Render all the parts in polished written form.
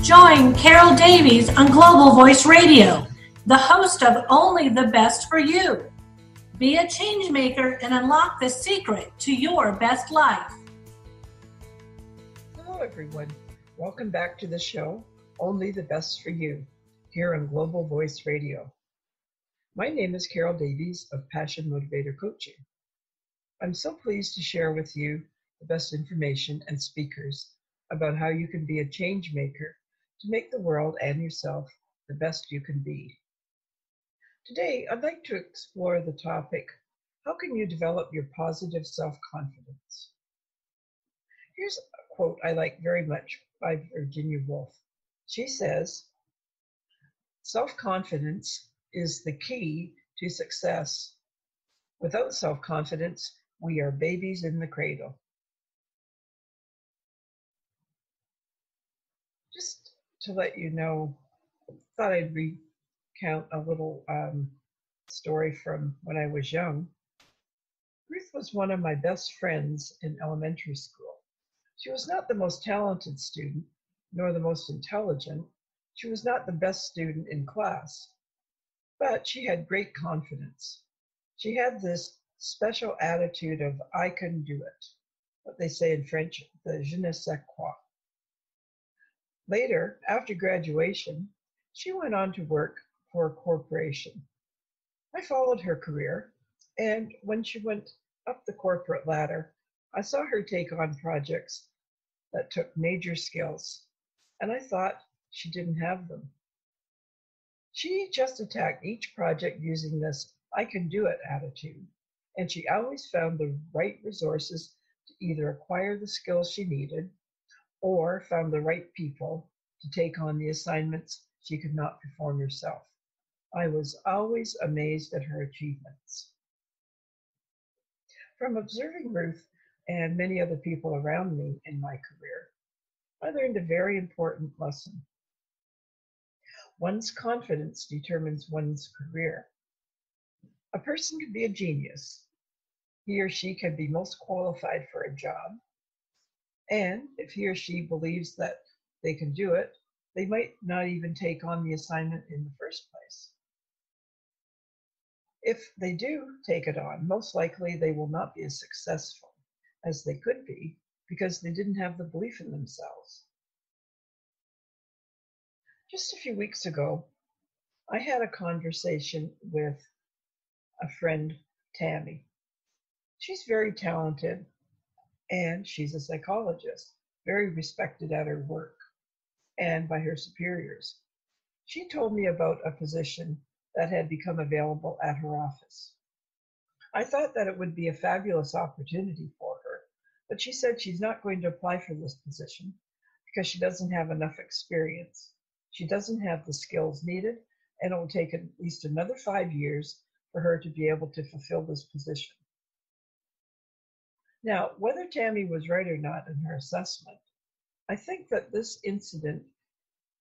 Join Carol Davies on globalvoiceradio, the host of Only the Best for You. Be a changemaker and unlock the secret to your best life. Hello, everyone. Welcome back to the show, Only the Best for You, here on Global Voice Radio. My name is Carol Davies of Passion Motivator Coaching. I'm so pleased to share with you the best information and speakers about how you can be a change maker to make the world and yourself the best you can be. Today, I'd like to explore the topic, how can you develop your positive self-confidence? Here's a quote I like very much by Virginia Woolf. She says, self-confidence is the key to success. Without self-confidence, we are babies in the cradle. Just to let you know, thought I'd recount a little story from when I was young. Ruth was one of my best friends in elementary school. She was not the most talented student, nor the most intelligent. She was not the best student in class, but she had great confidence. She had this special attitude of, I can do it, what they say in French, the je ne sais quoi. Later, after graduation, she went on to work for a corporation. I followed her career, and when she went up the corporate ladder, I saw her take on projects that took major skills, and I thought she didn't have them. She just attacked each project using this I can do it attitude, and she always found the right resources to either acquire the skills she needed or found the right people to take on the assignments she could not perform herself. I was always amazed at her achievements. From observing Ruth and many other people around me in my career, I learned a very important lesson. One's confidence determines one's career. A person can be a genius. He or she can be most qualified for a job. And if he or she believes that they can do it, they might not even take on the assignment in the first place. If they do take it on, most likely they will not be as successful as they could be because they didn't have the belief in themselves. Just a few weeks ago, I had a conversation with a friend, Tammy. She's very talented and she's a psychologist, very respected at her work and by her superiors. She told me about a position that had become available at her office. I thought that it would be a fabulous opportunity for her, but she said she's not going to apply for this position because she doesn't have enough experience. She doesn't have the skills needed, and it will take at least another 5 years for her to be able to fulfill this position. Now, whether Tammy was right or not in her assessment, I think that this incident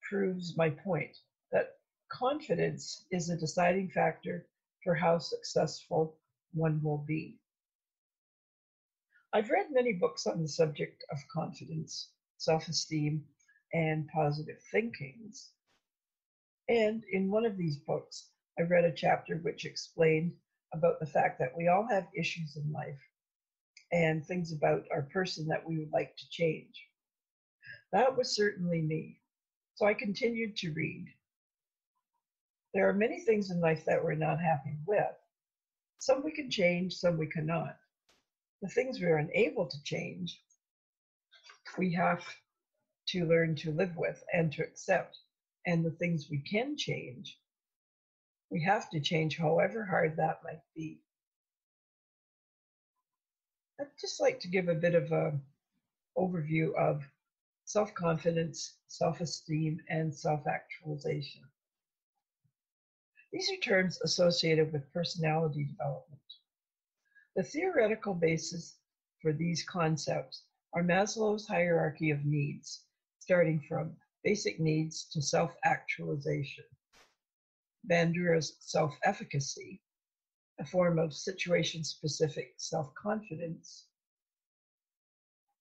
proves my point that confidence is a deciding factor for how successful one will be. I've read many books on the subject of confidence, self-esteem, and positive thinkings. And in one of these books, I read a chapter which explained about the fact that we all have issues in life and things about our person that we would like to change. That was certainly me. So I continued to read. There are many things in life that we're not happy with. Some we can change, some we cannot. The things we are unable to change, we have to learn to live with and to accept. And the things we can change, we have to change however hard that might be. I'd just like to give a bit of an overview of self-confidence, self-esteem, and self-actualization. These are terms associated with personality development. The theoretical basis for these concepts are Maslow's hierarchy of needs, starting from basic needs to self-actualization, Bandura's self-efficacy, a form of situation-specific self-confidence,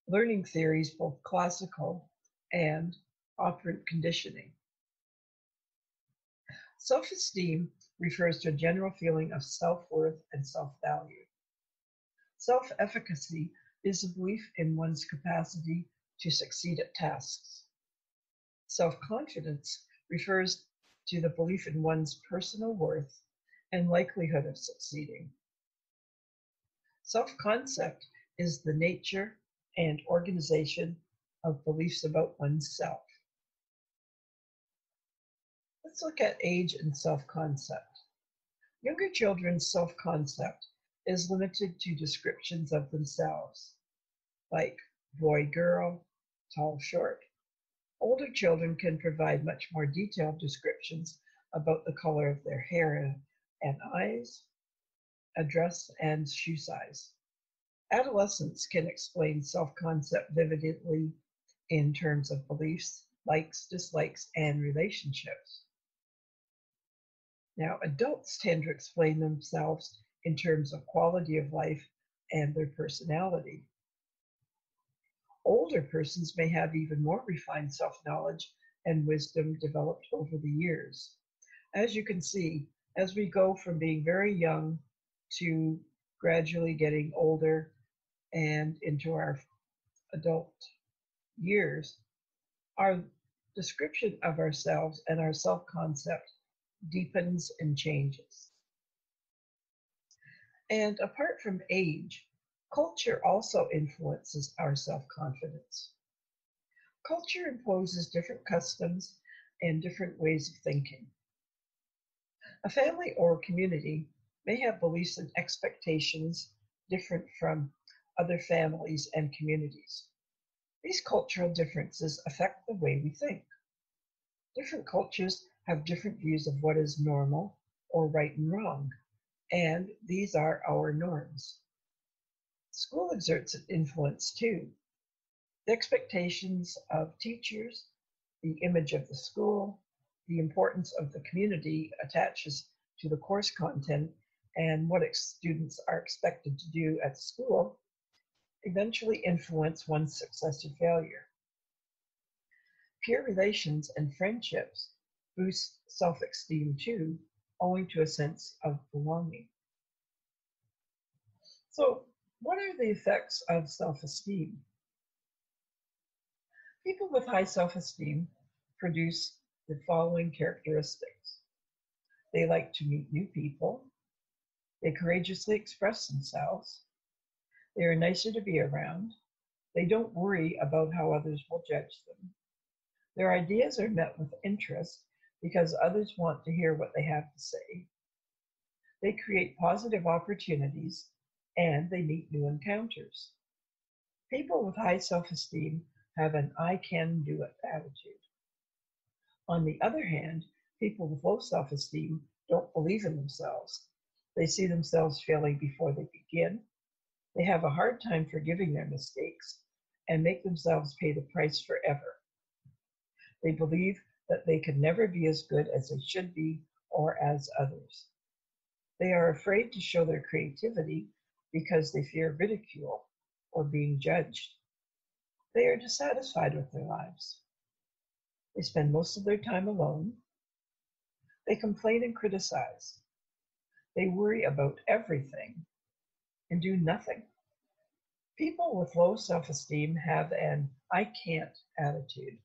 learning theories, both classical and operant conditioning. Self-esteem refers to a general feeling of self-worth and self-value. Self-efficacy is a belief in one's capacity to succeed at tasks. Self-confidence refers to the belief in one's personal worth and likelihood of succeeding. Self-concept is the nature and organization of beliefs about oneself. Let's look at age and self-concept. Younger children's self-concept is limited to descriptions of themselves, like boy, girl, tall, short. Older children can provide much more detailed descriptions about the color of their hair and eyes, a dress, and shoe size. Adolescents can explain self-concept vividly in terms of beliefs, likes, dislikes, and relationships. Now, adults tend to explain themselves in terms of quality of life and their personality. Older persons may have even more refined self-knowledge and wisdom developed over the years. As you can see, as we go from being very young to gradually getting older and into our adult years, our description of ourselves and our self-concept deepens and changes. And apart from age, culture also influences our self-confidence. Culture imposes different customs and different ways of thinking. A family or community may have beliefs and expectations different from other families and communities. These cultural differences affect the way we think. Different cultures have different views of what is normal or right and wrong, and these are our norms. School exerts an influence too. The expectations of teachers, the image of the school, the importance of the community attaches to the course content, and what students are expected to do at school eventually influence one's success or failure. Peer relations and friendships boost self-esteem too, owing to a sense of belonging. So, what are the effects of self-esteem? People with high self-esteem produce the following characteristics. They like to meet new people. They courageously express themselves. They are nicer to be around. They don't worry about how others will judge them. Their ideas are met with interest because others want to hear what they have to say. They create positive opportunities and they meet new encounters. People with high self-esteem have an I can do it attitude. On the other hand, people with low self-esteem don't believe in themselves. They see themselves failing before they begin. They have a hard time forgiving their mistakes and make themselves pay the price forever. They believe that they can never be as good as they should be or as others. They are afraid to show their creativity because they fear ridicule or being judged. They are dissatisfied with their lives. They spend most of their time alone. They complain and criticize. They worry about everything and do nothing. People with low self-esteem have an I can't attitude.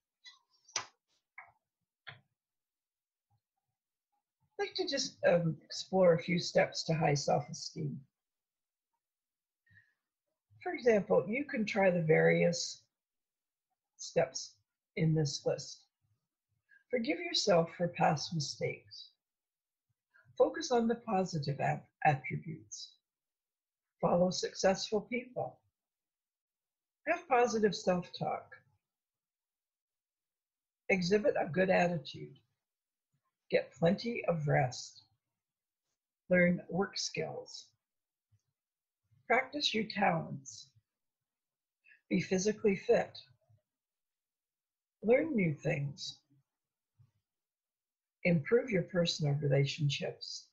I'd like to just explore a few steps to high self-esteem. For example, you can try the various steps in this list. Forgive yourself for past mistakes. Focus on the positive attributes. Follow successful people. Have positive self-talk. Exhibit a good attitude. Get plenty of rest. Learn work skills. Practice your talents. Be physically fit. Learn new things. Improve your personal relationships.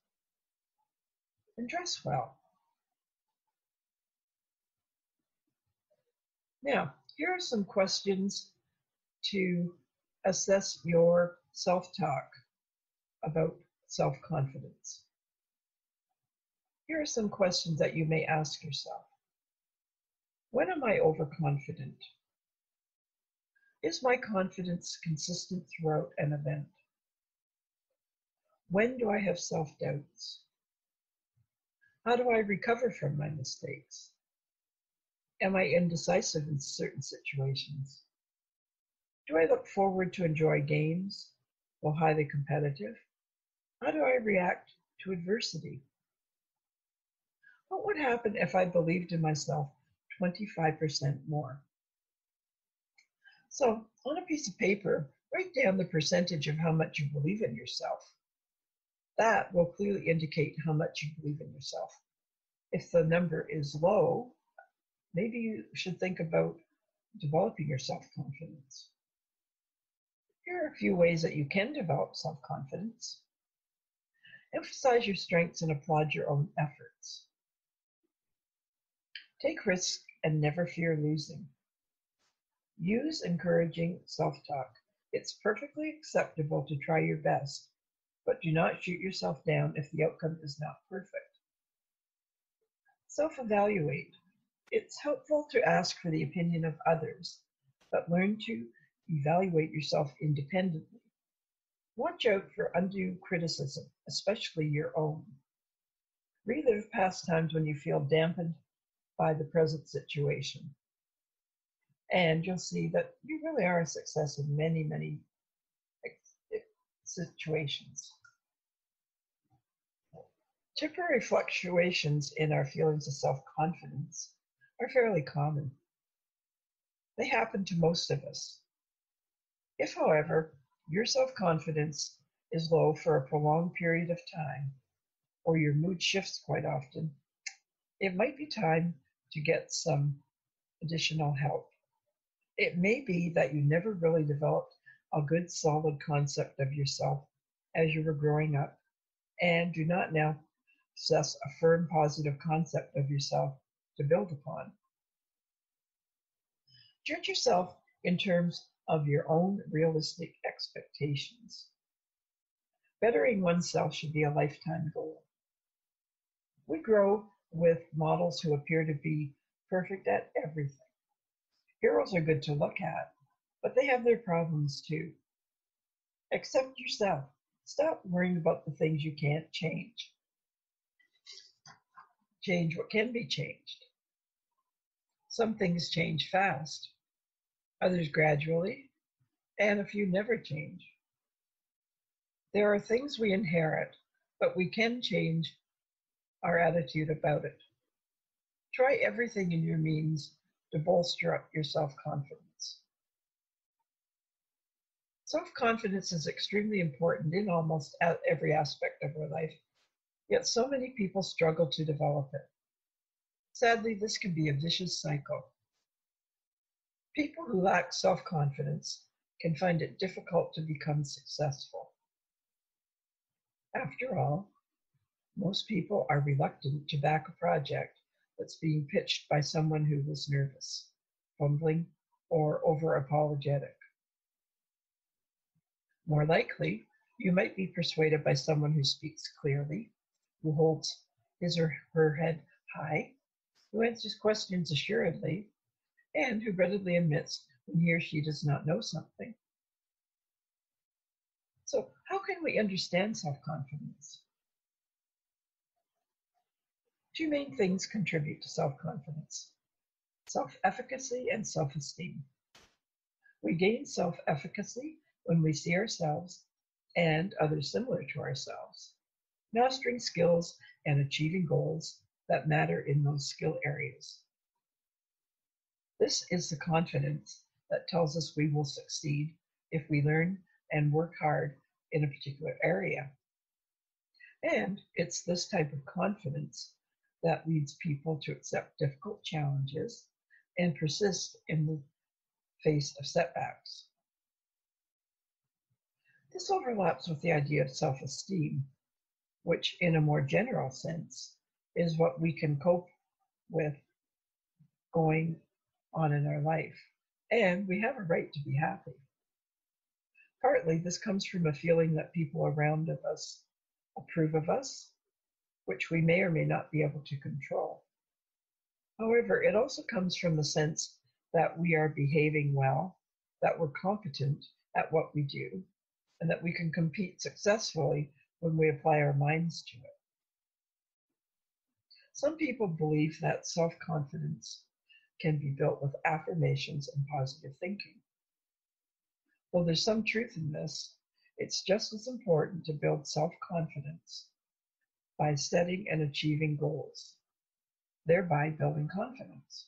And dress well. Now, here are some questions to assess your self-talk about self-confidence. Here are some questions that you may ask yourself. When am I overconfident? Is my confidence consistent throughout an event? When do I have self-doubts? How do I recover from my mistakes? Am I indecisive in certain situations? Do I look forward to enjoy games while highly competitive? How do I react to adversity? What would happen if I believed in myself 25% more? So, on a piece of paper, write down the percentage of how much you believe in yourself. That will clearly indicate how much you believe in yourself. If the number is low, maybe you should think about developing your self-confidence. Here are a few ways that you can develop self-confidence. Emphasize your strengths and applaud your own efforts. Take risks and never fear losing. Use encouraging self-talk. It's perfectly acceptable to try your best, but do not shoot yourself down if the outcome is not perfect. Self-evaluate. It's helpful to ask for the opinion of others, but learn to evaluate yourself independently. Watch out for undue criticism, especially your own. Relive past times when you feel dampened by the present situation. And you'll see that you really are a success in many, many situations. Temporary fluctuations in our feelings of self-confidence are fairly common. They happen to most of us. If, however, your self-confidence is low for a prolonged period of time, or your mood shifts quite often, it might be time to get some additional help. It may be that you never really developed a good solid concept of yourself as you were growing up and do not now possess a firm positive concept of yourself to build upon. Judge yourself in terms of your own realistic expectations. Bettering oneself should be a lifetime goal. We grow with models who appear to be perfect at everything. Heroes are good to look at, but they have their problems too. Accept yourself. Stop worrying about the things you can't change. Change what can be changed. Some things change fast, others gradually, and a few never change. There are things we inherit, but we can change our attitude about it. Try everything in your means to bolster up your self-confidence. Self-confidence is extremely important in almost every aspect of our life, yet so many people struggle to develop it. Sadly, this can be a vicious cycle. People who lack self-confidence can find it difficult to become successful. After all, most people are reluctant to back a project that's being pitched by someone who is nervous, fumbling, or over-apologetic. More likely, you might be persuaded by someone who speaks clearly, who holds his or her head high, who answers questions assuredly, and who readily admits when he or she does not know something. So, how can we understand self-confidence? Two main things contribute to self-confidence: self-efficacy and self-esteem. We gain self-efficacy when we see ourselves and others similar to ourselves, mastering skills and achieving goals that matter in those skill areas. This is the confidence that tells us we will succeed if we learn and work hard in a particular area. And it's this type of confidence that leads people to accept difficult challenges and persist in the face of setbacks. This overlaps with the idea of self-esteem, which in a more general sense is what we can cope with going on in our life. And we have a right to be happy. Partly, this comes from a feeling that people around us approve of us, which we may or may not be able to control. However, it also comes from the sense that we are behaving well, that we're competent at what we do, and that we can compete successfully when we apply our minds to it. Some people believe that self-confidence can be built with affirmations and positive thinking. Though there's some truth in this, it's just as important to build self-confidence by setting and achieving goals, thereby building confidence.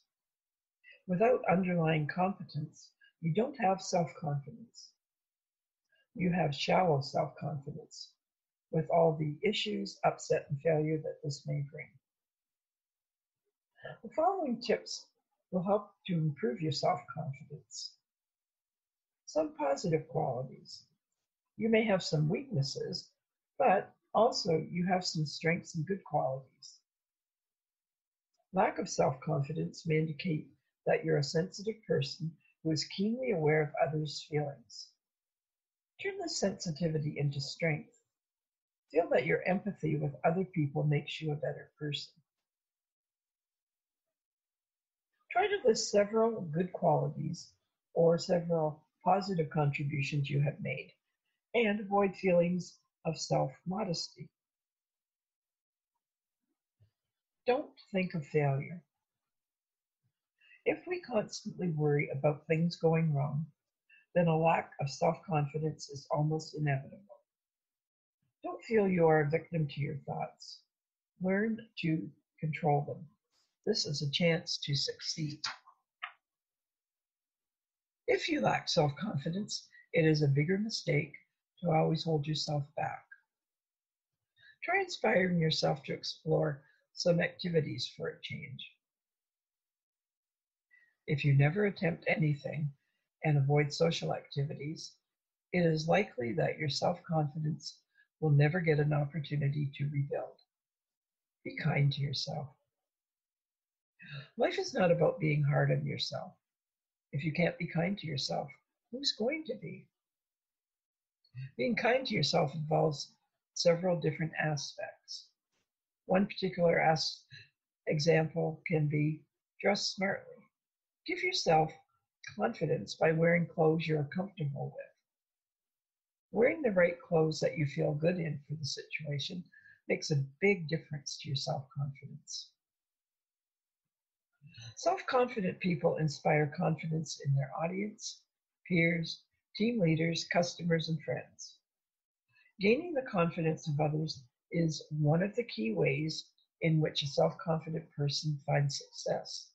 Without underlying competence, you don't have self-confidence. You have shallow self-confidence, with all the issues, upset, and failure that this may bring. The following tips will help to improve your self-confidence. Some positive qualities. You may have some weaknesses, but also you have some strengths and good qualities. Lack of self-confidence may indicate that you're a sensitive person who is keenly aware of others' feelings. Turn this sensitivity into strength. Feel that your empathy with other people makes you a better person. Try to list several good qualities or several positive contributions you have made, and avoid feelings of self-modesty. Don't think of failure. If we constantly worry about things going wrong, then a lack of self-confidence is almost inevitable. Don't feel you are a victim to your thoughts. Learn to control them. This is a chance to succeed. If you lack self-confidence, it is a bigger mistake to always hold yourself back. Try inspiring yourself to explore some activities for a change. If you never attempt anything and avoid social activities, it is likely that your self-confidence will never get an opportunity to rebuild. Be kind to yourself. Life is not about being hard on yourself. If you can't be kind to yourself, who's going to be? Being kind to yourself involves several different aspects. One particular example can be dress smartly. Give yourself confidence by wearing clothes you're comfortable with. Wearing the right clothes that you feel good in for the situation makes a big difference to your self-confidence. Self-confident people inspire confidence in their audience, peers, team leaders, customers, and friends. Gaining the confidence of others is one of the key ways in which a self-confident person finds success.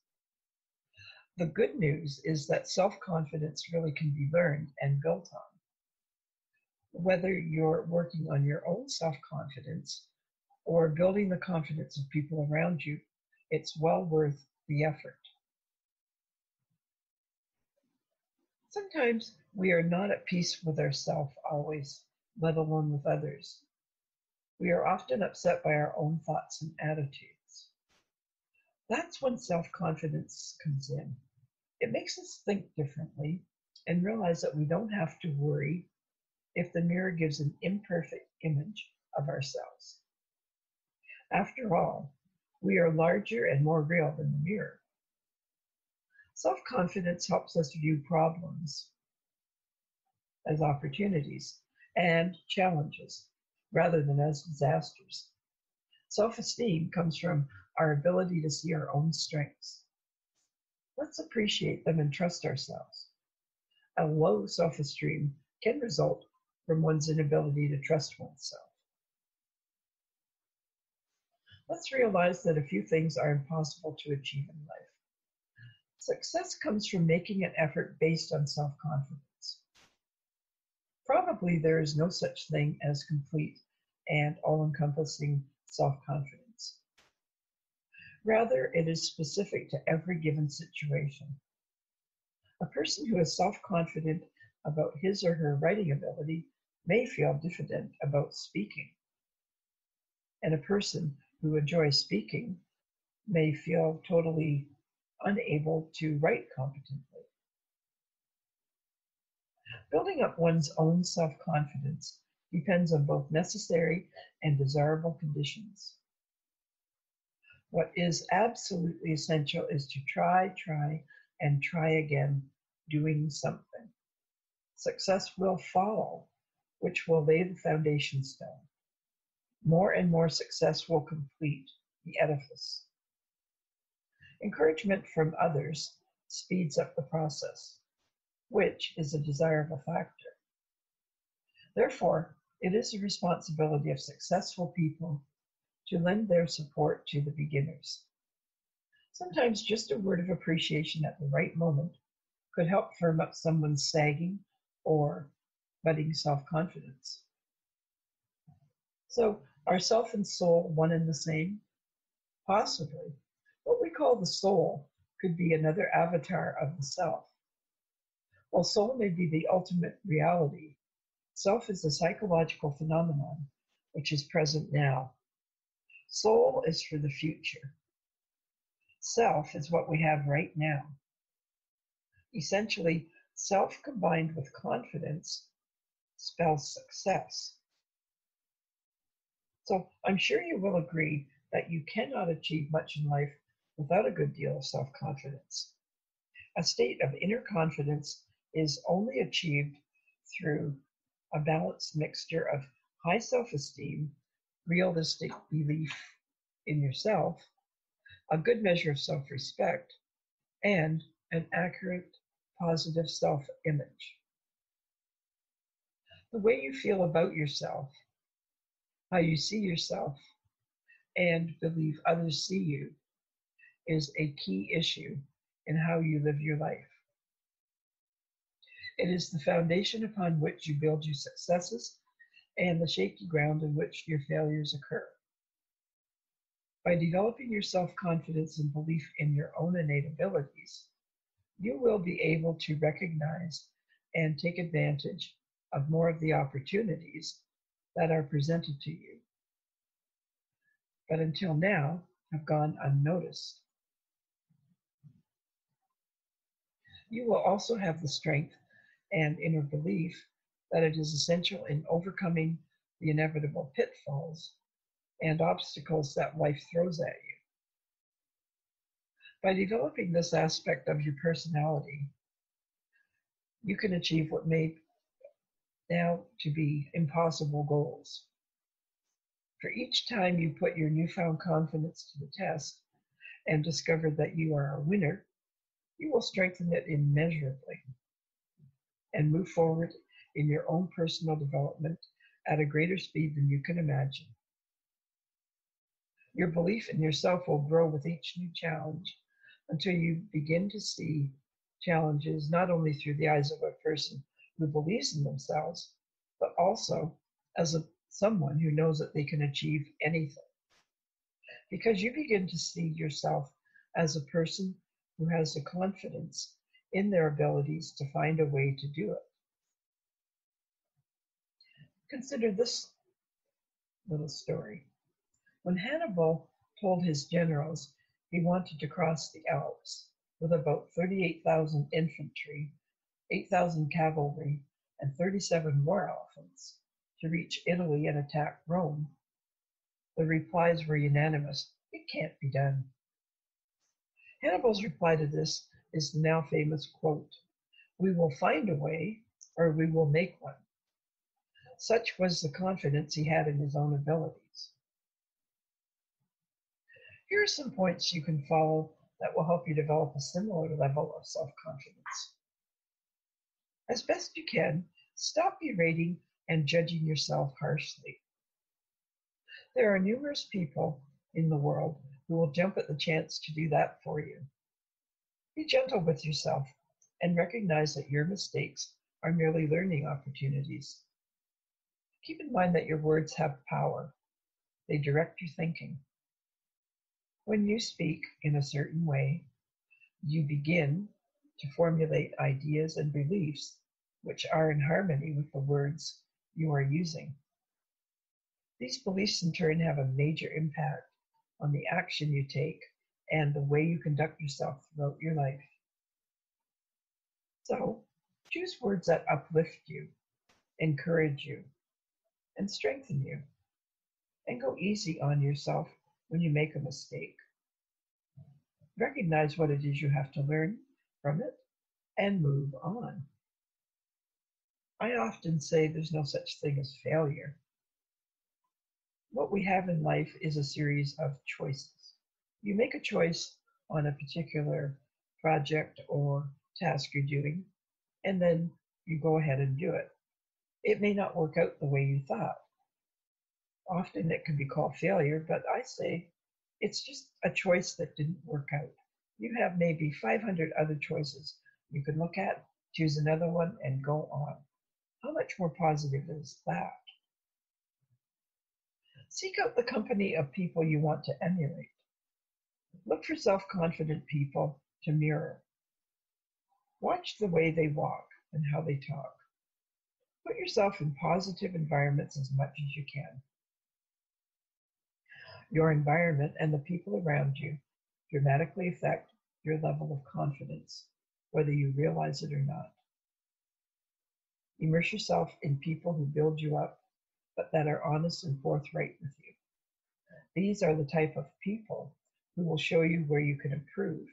The good news is that self-confidence really can be learned and built on. Whether you're working on your own self-confidence or building the confidence of people around you, it's well worth the effort. Sometimes we are not at peace with ourselves always, let alone with others. We are often upset by our own thoughts and attitudes. That's when self-confidence comes in. It makes us think differently and realize that we don't have to worry if the mirror gives an imperfect image of ourselves. After all, we are larger and more real than the mirror. Self-confidence helps us view problems as opportunities and challenges rather than as disasters. Self-esteem comes from our ability to see our own strengths. Let's appreciate them and trust ourselves. A low self-esteem can result from one's inability to trust oneself. Let's realize that a few things are impossible to achieve in life. Success comes from making an effort based on self-confidence. Probably there is no such thing as complete and all-encompassing self-confidence. Rather, it is specific to every given situation. A person who is self-confident about his or her writing ability may feel diffident about speaking. And a person who enjoys speaking may feel totally unable to write competently. Building up one's own self-confidence depends on both necessary and desirable conditions. What is absolutely essential is to try, and try again doing something. Success will follow, which will lay the foundation stone. More and more success will complete the edifice. Encouragement from others speeds up the process, which is a desirable factor. Therefore, it is the responsibility of successful people to lend their support to the beginners. Sometimes just a word of appreciation at the right moment could help firm up someone's sagging or budding self-confidence. So, are self and soul one and the same? Possibly. What we call the soul could be another avatar of the self. While soul may be the ultimate reality, self is a psychological phenomenon which is present now. Soul is for the future. Self is what we have right now. Essentially, self combined with confidence spells success. So I'm sure you will agree that you cannot achieve much in life without a good deal of self-confidence. A state of inner confidence is only achieved through a balanced mixture of high self-esteem, realistic belief in yourself, a good measure of self-respect, and an accurate, positive self-image. The way you feel about yourself, how you see yourself, and believe others see you is a key issue in how you live your life. It is the foundation upon which you build your successes and the shaky ground in which your failures occur. By developing your self-confidence and belief in your own innate abilities, you will be able to recognize and take advantage of more of the opportunities that are presented to you, but until now have gone unnoticed. You will also have the strength and inner belief that it is essential in overcoming the inevitable pitfalls and obstacles that life throws at you. By developing this aspect of your personality, you can achieve what may now to be impossible goals. For each time you put your newfound confidence to the test and discover that you are a winner, you will strengthen it immeasurably and move forward in your own personal development at a greater speed than you can imagine. Your belief in yourself will grow with each new challenge until you begin to see challenges not only through the eyes of a person who believes in themselves, but also as someone who knows that they can achieve anything. Because you begin to see yourself as a person who has the confidence in their abilities to find a way to do it. Consider this little story. When Hannibal told his generals he wanted to cross the Alps with about 38,000 infantry, 8,000 cavalry, and 37 war elephants to reach Italy and attack Rome, the replies were unanimous. It can't be done. Hannibal's reply to this is the now famous quote, "We will find a way, or we will make one." Such was the confidence he had in his own abilities. Here are some points you can follow that will help you develop a similar level of self-confidence. As best you can, stop berating and judging yourself harshly. There are numerous people in the world who will jump at the chance to do that for you. Be gentle with yourself and recognize that your mistakes are merely learning opportunities. Keep in mind that your words have power. They direct your thinking. When you speak in a certain way, you begin to formulate ideas and beliefs which are in harmony with the words you are using. These beliefs in turn have a major impact on the action you take and the way you conduct yourself throughout your life. So, Choose words that uplift you, encourage you, and strengthen you. And go easy on yourself when you make a mistake. Recognize what it is you have to learn from it and move on. I often say there's no such thing as failure. What we have in life is a series of choices. You make a choice on a particular project or task you're doing, and then you go ahead and do it. It may not work out the way you thought. Often it can be called failure, but I say it's just a choice that didn't work out. You have maybe 500 other choices you can look at, choose another one, and go on. How much more positive is that? Seek out the company of people you want to emulate. Look for self-confident people to mirror. Watch the way they walk and how they talk. Put yourself in positive environments as much as you can. Your environment and the people around you dramatically affect your level of confidence, whether you realize it or not. Immerse yourself in people who build you up, but that are honest and forthright with you. These are the type of people who will show you where you can improve,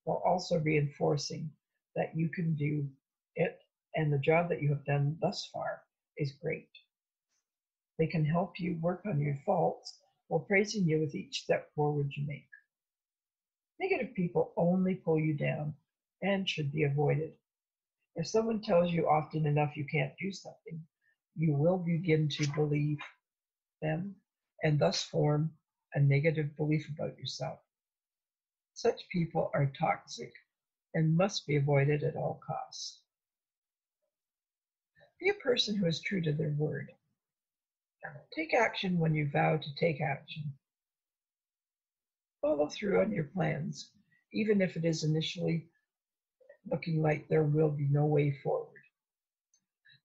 while also reinforcing that you can do it and the job that you have done thus far is great. They can help you work on your faults while praising you with each step forward you make. Negative people only pull you down and should be avoided. If someone tells you often enough you can't do something, you will begin to believe them and thus form a negative belief about yourself. Such people are toxic and must be avoided at all costs. Be a person who is true to their word. Take action when you vow to take action. Follow through on your plans, even if it is initially looking like there will be no way forward.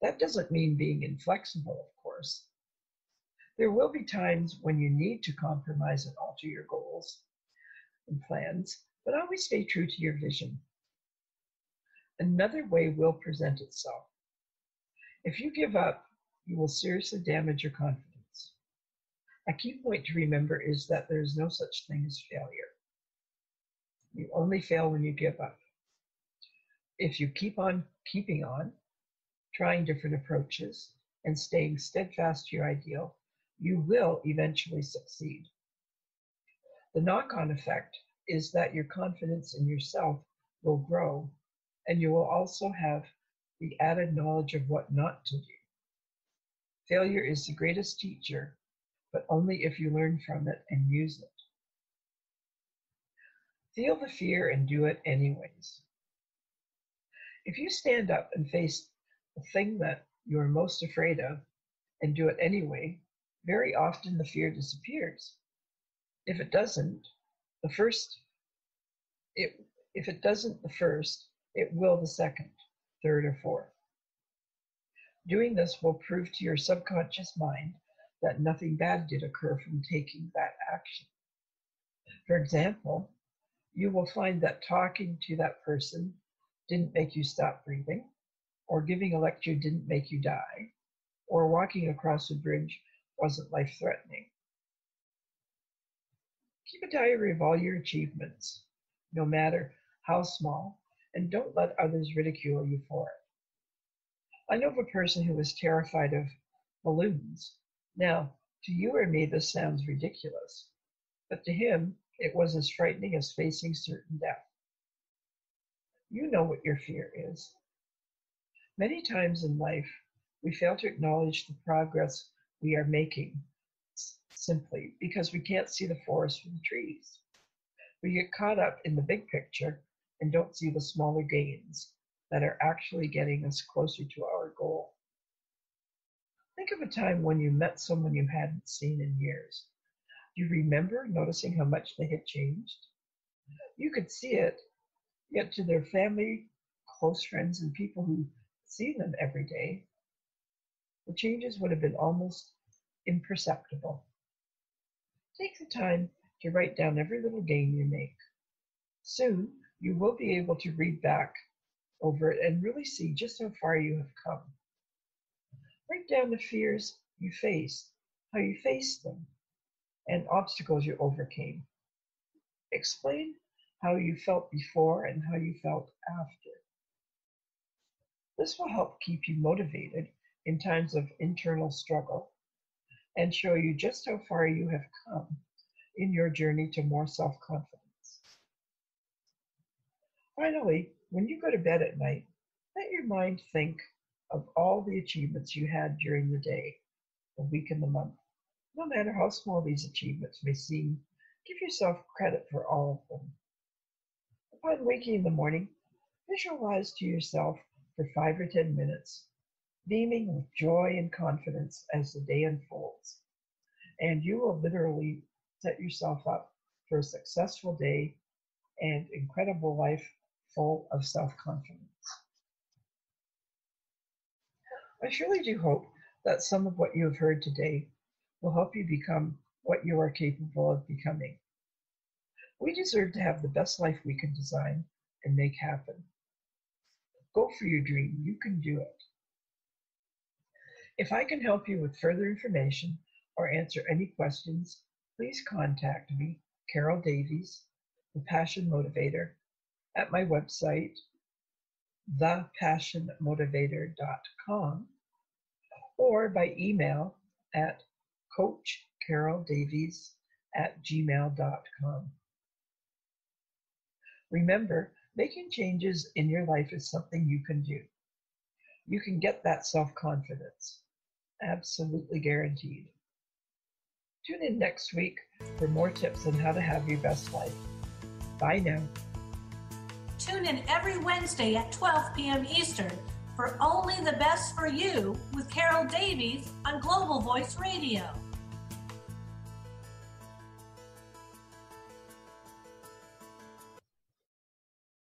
That doesn't mean being inflexible, of course. There will be times when you need to compromise and alter your goals and plans, but always stay true to your vision. Another way will present itself. If you give up, you will seriously damage your confidence. A key point to remember is that there is no such thing as failure. You only fail when you give up. If you keep on keeping on, trying different approaches, and staying steadfast to your ideal, you will eventually succeed. The knock-on effect is that your confidence in yourself will grow, and you will also have the added knowledge of what not to do. Failure is the greatest teacher, but only if you learn from it and use it. Feel the fear and do it anyways. If you stand up and face the thing that you are most afraid of and do it anyway, very often the fear disappears. If it doesn't the first, it will the second, third, or fourth. Doing this will prove to your subconscious mind that nothing bad did occur from taking that action. For example, you will find that talking to that person didn't make you stop breathing, or giving a lecture didn't make you die, or walking across a bridge wasn't life-threatening. Keep a diary of all your achievements, no matter how small, and don't let others ridicule you for it. I know of a person who was terrified of balloons. Now, to you or me, this sounds ridiculous, but to him, it was as frightening as facing certain death. You know what your fear is. Many times in life, we fail to acknowledge the progress we are making simply because we can't see the forest for the trees. We get caught up in the big picture and don't see the smaller gains that are actually getting us closer to our goal. Think of a time when you met someone you hadn't seen in years. Do you remember noticing how much they had changed? You could see it, yet to their family, close friends, and people who see them every day, the changes would have been almost imperceptible. Take the time to write down every little gain you make. Soon, you will be able to read back over it and really see just how far you have come. Write down the fears you faced, how you faced them, and obstacles you overcame. Explain how you felt before and how you felt after. This will help keep you motivated in times of internal struggle and show you just how far you have come in your journey to more self-confidence. Finally, when you go to bed at night, let your mind think of all the achievements you had during the day, the week, and the month. No matter how small these achievements may seem, give yourself credit for all of them. Upon waking in the morning, visualize to yourself for 5 or 10 minutes, beaming with joy and confidence as the day unfolds. And you will literally set yourself up for a successful day and incredible life full of self-confidence. I surely do hope that some of what you have heard today will help you become what you are capable of becoming. We deserve to have the best life we can design and make happen. Go for your dream. You can do it. If I can help you with further information or answer any questions, please contact me, Carol Davies, the Passion Motivator, at my website, thepassionmotivator.com, or by email at coachcaroldavies@gmail.com. Remember, making changes in your life is something you can do. You can get that self-confidence. Absolutely guaranteed. Tune in next week for more tips on how to have your best life. Bye now. Tune in every Wednesday at 12 p.m. Eastern for Only the Best for You with Carol Davies on Global Voice Radio.